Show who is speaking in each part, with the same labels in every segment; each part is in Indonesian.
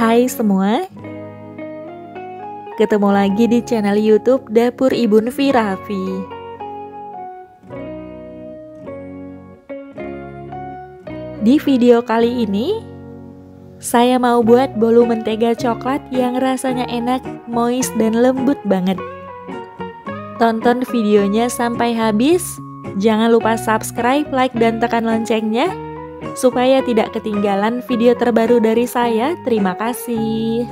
Speaker 1: Hai semua, ketemu lagi di channel YouTube Dapur Ibu Nvi Raffi. Di video kali ini, saya mau buat bolu mentega coklat yang rasanya enak, moist, dan lembut banget. Tonton videonya sampai habis. Jangan lupa subscribe, like, dan tekan loncengnya supaya tidak ketinggalan video terbaru dari saya. Terima kasih.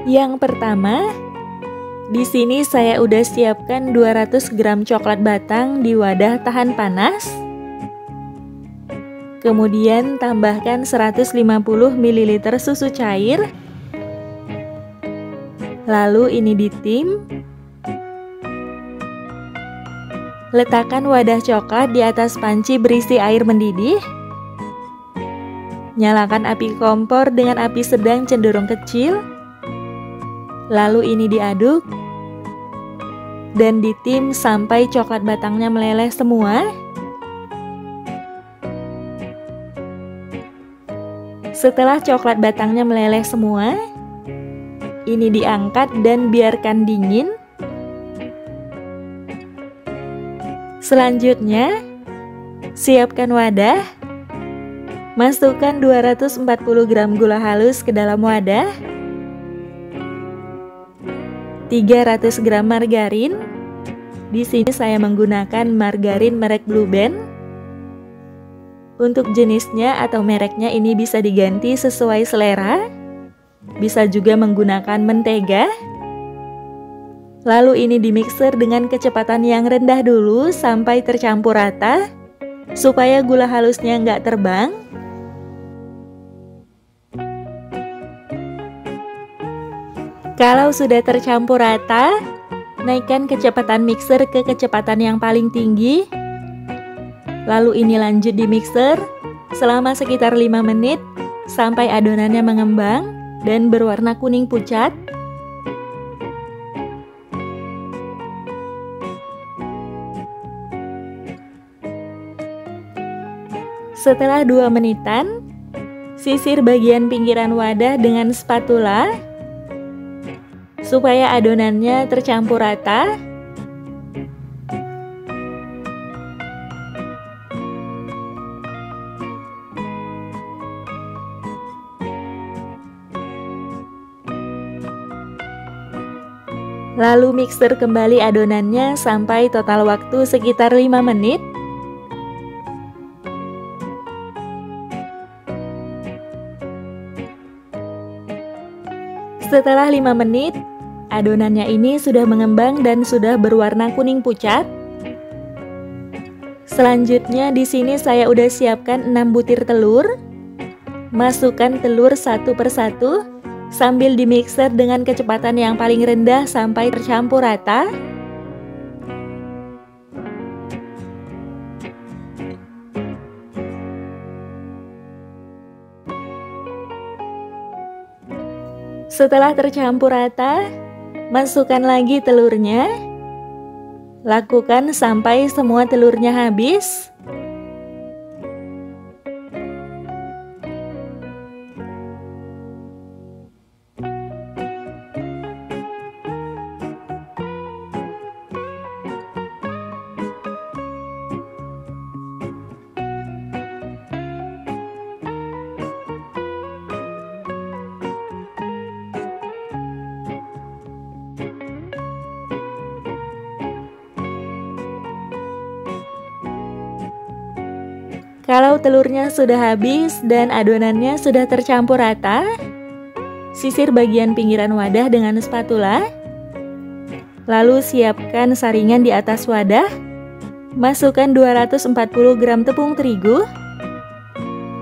Speaker 1: Yang pertama, di sini saya udah siapkan 200 gram coklat batang di wadah tahan panas. Kemudian tambahkan 150 ml susu cair. Lalu ini ditim. Letakkan wadah coklat di atas panci berisi air mendidih. Nyalakan api kompor dengan api sedang cenderung kecil. Lalu ini diaduk dan ditim sampai coklat batangnya meleleh semua. Setelah coklat batangnya meleleh semua, ini diangkat dan biarkan dingin. Selanjutnya, siapkan wadah. Masukkan 240 gram gula halus ke dalam wadah. 300 gram margarin. Di sini saya menggunakan margarin merek Blue Band. Untuk jenisnya atau mereknya ini bisa diganti sesuai selera. Bisa juga menggunakan mentega. Lalu ini dimixer dengan kecepatan yang rendah dulu sampai tercampur rata, supaya gula halusnya nggak terbang. Kalau sudah tercampur rata, naikkan kecepatan mixer ke kecepatan yang paling tinggi. Lalu ini lanjut di mixer selama sekitar 5 menit sampai adonannya mengembang dan berwarna kuning pucat. Setelah 2 menitan, sisir bagian pinggiran wadah dengan spatula supaya adonannya tercampur rata. Lalu mixer kembali adonannya sampai total waktu sekitar 5 menit. Setelah 5 menit, adonannya ini sudah mengembang dan sudah berwarna kuning pucat. Selanjutnya di sini saya udah siapkan 6 butir telur. Masukkan telur satu persatu sambil dimixer dengan kecepatan yang paling rendah sampai tercampur rata. Setelah tercampur rata, masukkan lagi telurnya. Lakukan sampai semua telurnya habis. Kalau telurnya sudah habis dan adonannya sudah tercampur rata, sisir bagian pinggiran wadah dengan spatula. Lalu siapkan saringan di atas wadah. Masukkan 240 gram tepung terigu,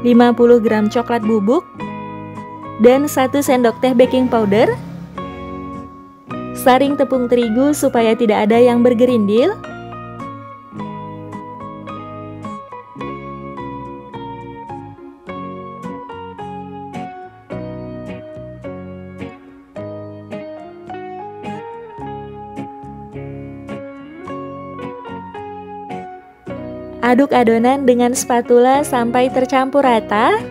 Speaker 1: 50 gram coklat bubuk, dan 1 sendok teh baking powder. Saring tepung terigu supaya tidak ada yang bergerindil. Aduk adonan dengan spatula sampai tercampur rata.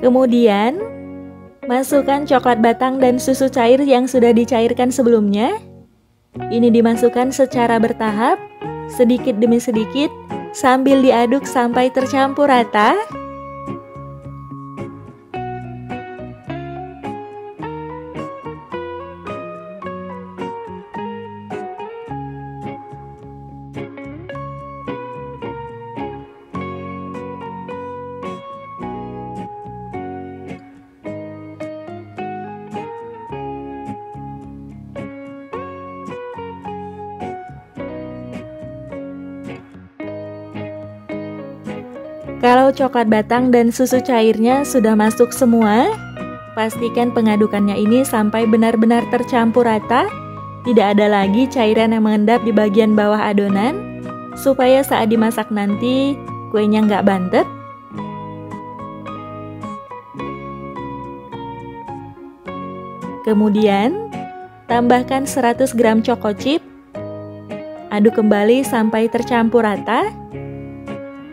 Speaker 1: Kemudian, masukkan coklat batang dan susu cair yang sudah dicairkan sebelumnya. Ini dimasukkan secara bertahap, sedikit demi sedikit, sambil diaduk sampai tercampur rata. Kalau coklat batang dan susu cairnya sudah masuk semua, pastikan pengadukannya ini sampai benar-benar tercampur rata. Tidak ada lagi cairan yang mengendap di bagian bawah adonan, supaya saat dimasak nanti kuenya nggak bantet. Kemudian, tambahkan 100 gram choco chip. Aduk kembali sampai tercampur rata.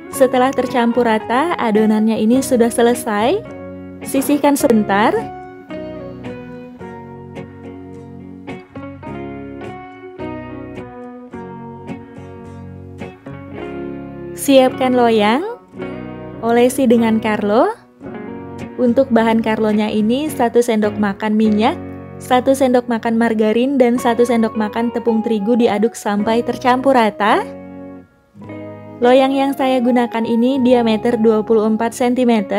Speaker 1: Setelah tercampur rata, adonannya ini sudah selesai. Sisihkan sebentar. Siapkan loyang. Olesi dengan Carlo. Untuk bahan Carlonya ini 1 sendok makan minyak, 1 sendok makan margarin, dan 1 sendok makan tepung terigu diaduk sampai tercampur rata. Loyang yang saya gunakan ini diameter 24 cm.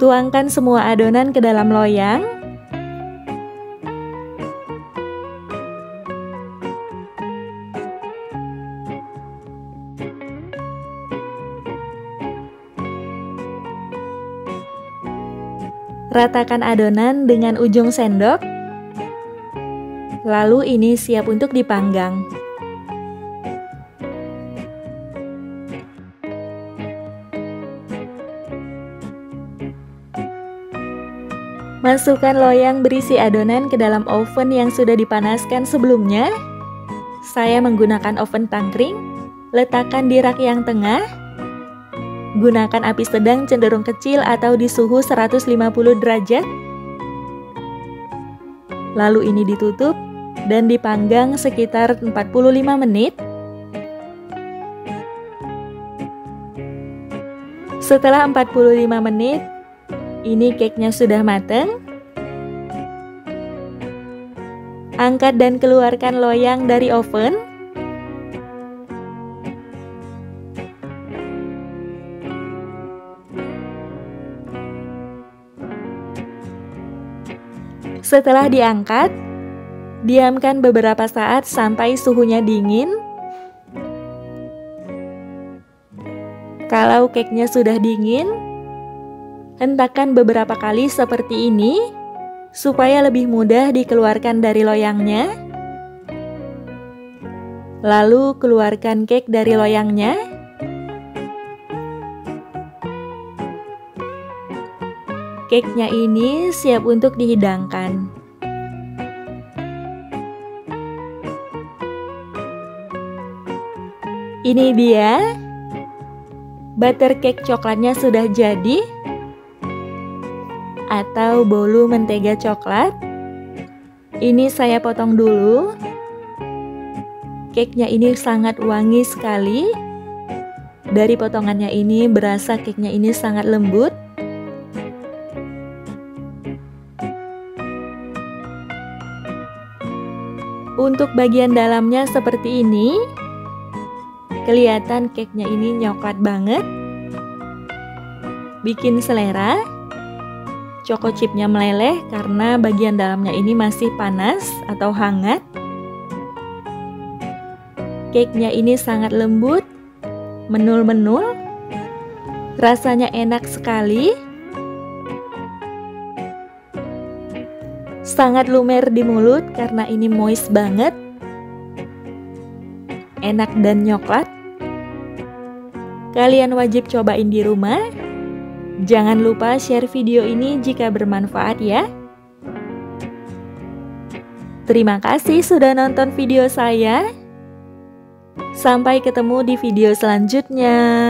Speaker 1: Tuangkan semua adonan ke dalam loyang. Ratakan adonan dengan ujung sendok. Lalu ini siap untuk dipanggang. Masukkan loyang berisi adonan ke dalam oven yang sudah dipanaskan sebelumnya. Saya menggunakan oven tangkring. Letakkan di rak yang tengah. Gunakan api sedang cenderung kecil atau di suhu 150 derajat. Lalu ini ditutup dan dipanggang sekitar 45 menit. Setelah 45 menit, ini cake-nya sudah matang. Angkat dan keluarkan loyang dari oven. Setelah diangkat, diamkan beberapa saat sampai suhunya dingin. Kalau cake-nya sudah dingin, hentakkan beberapa kali seperti ini, supaya lebih mudah dikeluarkan dari loyangnya. Lalu keluarkan cake dari loyangnya. Cake-nya ini siap untuk dihidangkan. Ini dia, butter cake coklatnya sudah jadi, atau bolu mentega coklat. Ini saya potong dulu. Cake-nya ini sangat wangi sekali. Dari potongannya ini berasa cake-nya ini sangat lembut. Untuk bagian dalamnya seperti ini. Kelihatan cake-nya ini nyoklat banget. Bikin selera. Choco chip-nya meleleh karena bagian dalamnya ini masih panas atau hangat. Cake-nya ini sangat lembut, menul-menul. Rasanya enak sekali. Sangat lumer di mulut karena ini moist banget. Enak dan nyoklat. Kalian wajib cobain di rumah. Jangan lupa share video ini jika bermanfaat ya. Terima kasih sudah nonton video saya. Sampai ketemu di video selanjutnya.